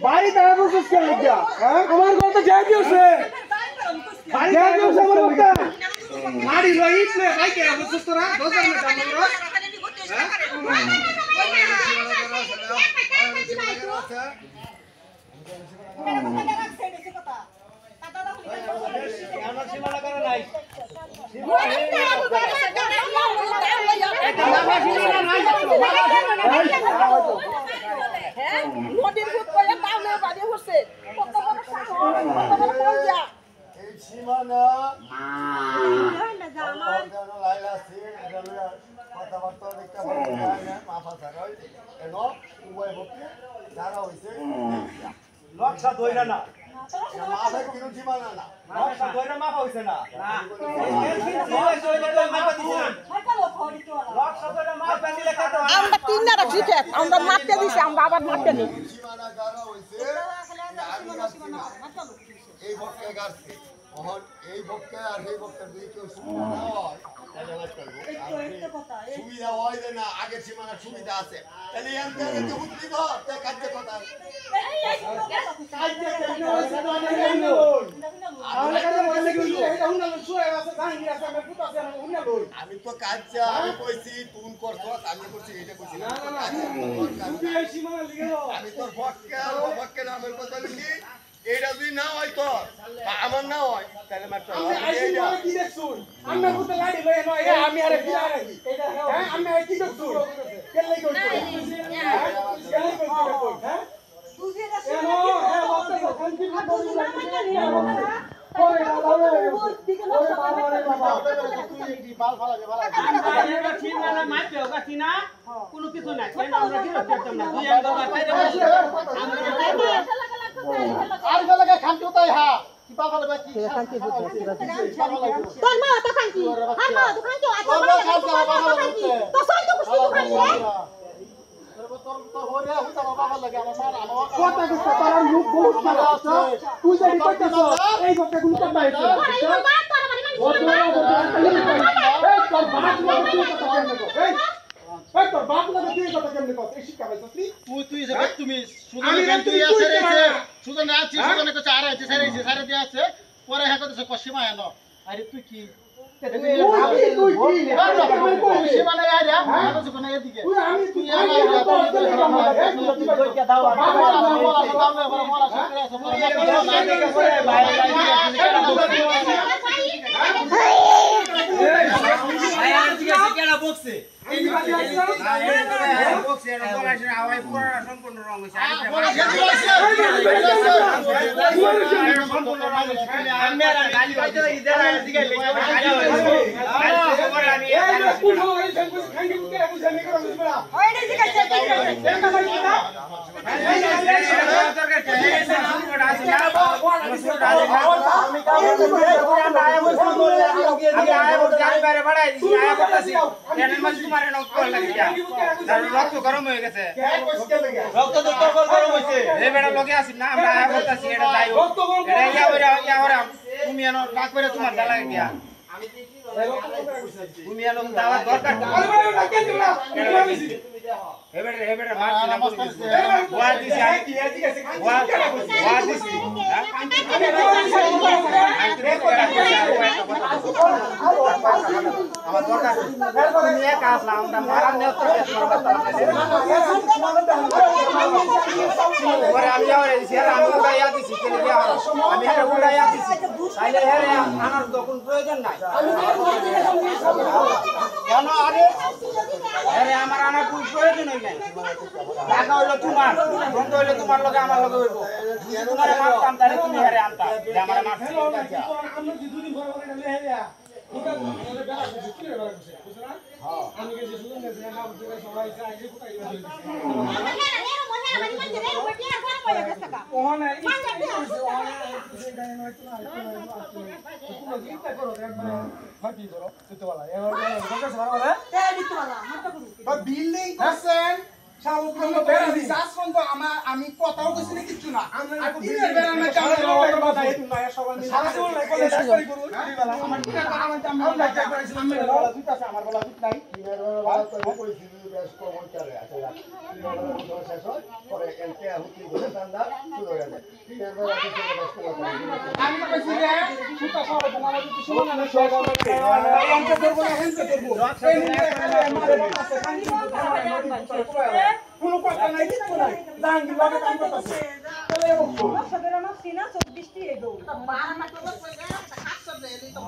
বাড়ি তারা বসে কেন লাগিয়া হ্যাঁ আমার ঘর তো যাই দিওছে বাড়ি যাই দিওছে আমার কথা মারি রহিত নে ভাই কে বসে তোরা দোকান মে কাম করো লক্ষা দইরা না মাফে কিনো জীবনা না লক্ষা দইরা মাফ হইছে না আমরা তিনটা রাখছি আমরা মারতে দিছি আমরা আবার মারতে নি সীমানা গাড়া হইছে এই বক্কে গাড়ছে ওহন এই বক্কে আর এই বক্কে দুই কেউ সুবিধা না হয় তাহলে মাছ করব সুবিধা হয় না আগে সীমানা সুবিধা আছে তাহলে এমন যে বুদ্ধি দাও তে কাজে কথা আমি তো কাজ আমি কইছি তুই করছ আমি করছি এটা কইছি না আমি তোর বক্কে নামের কথা লিখি এটা যদি না হয় তো আমার না হয় তাহলে মাত্র কি দেখছুন আমরা কত গাড়ি লই নয় আমি আরে ফিরা রাখি হ্যাঁ আমি কি দেখছুন কেন লই করছ হ্যাঁ তুই এটা শুনো হ্যাঁ বলতে কন্টিনিউ করুন কোনো কিছু না আমরা কি করতাম না দুই একবার আর গলাকে খান্তি হতাই হ্যাঁ কি পাগল বাকি খান্তি তোর মা তো খান্তি আর মা তো খান্তি তো সাই তো কুছি খান্তি তুই যদি করতেছ এই কথা কোন কথা হইছে তোর বাপ লাগে তুই কথা কেমনে কস এই শিক্ষা পাইছস তুই যে তুমি সুদন তুই আছে রে সুদন আছে সুদন কো চার আছে সারে দিয়ে আছে পরে হ্যাঁ কত কসিমা এনো আরে তুই কি রক্ত গরম হয়ে গেছে রক্ত তো গরম হইছে এই বেটা লগে আছি না আমরা আয়া বলতাছি এটা যাই এটা ইয়া ওরা তুমি এনো ডাক করে তোমার গলা গিয়া তুমি এনো দাওয়া দরকার হেবেড়ে মারছি না ওয়া দিছি ওয়া দিছি আমার দরকার তুমি একা আসলা আমরা মারার নিয়ত করে আমি যাওয়ারে দিছি আমি উড়াইয়া দিছি কেন দিয়া আমি এটা উড়াইয়া দিছি তাইলে হেরে আনার তো কোনো প্রয়োজন নাই কেন আরে হেরে আমার আনার কোনো প্রয়োজন নাই টাকা হইলো তোমার বন্ধ হইলো তোমার লগে আমার লগে হইব তোমার মারতাম তাহলে তুমি হেরে আনতা যে আমার মারছি আমরা কি দুদিন পরে পরে নিয়ে হেরিয়া আমি যে সুন্দর নেছে না বুঝে সবাই আগে কোথায় বিল্ডিং করছেন আমি কথাও বলছি না কিচ্ছু না আমার বলা ঠিক নাই দেখেন কে হুতি করে দান্দা শুরু হয়ে যায় আমি কইছি যে সুতা সব তোমার যদি শুনো না সব এই অংশ করব না হেনতে করব এই নিয়ে আমাদের কাছে কান্দি কোনো কথা নাই কিছু নাই জাহাঙ্গীর লগে কাম করতেছে চলে বলছো সবের আমার সিনা 24টি এগো বাবা মা তো বলে গেছে হাত সব দেই তো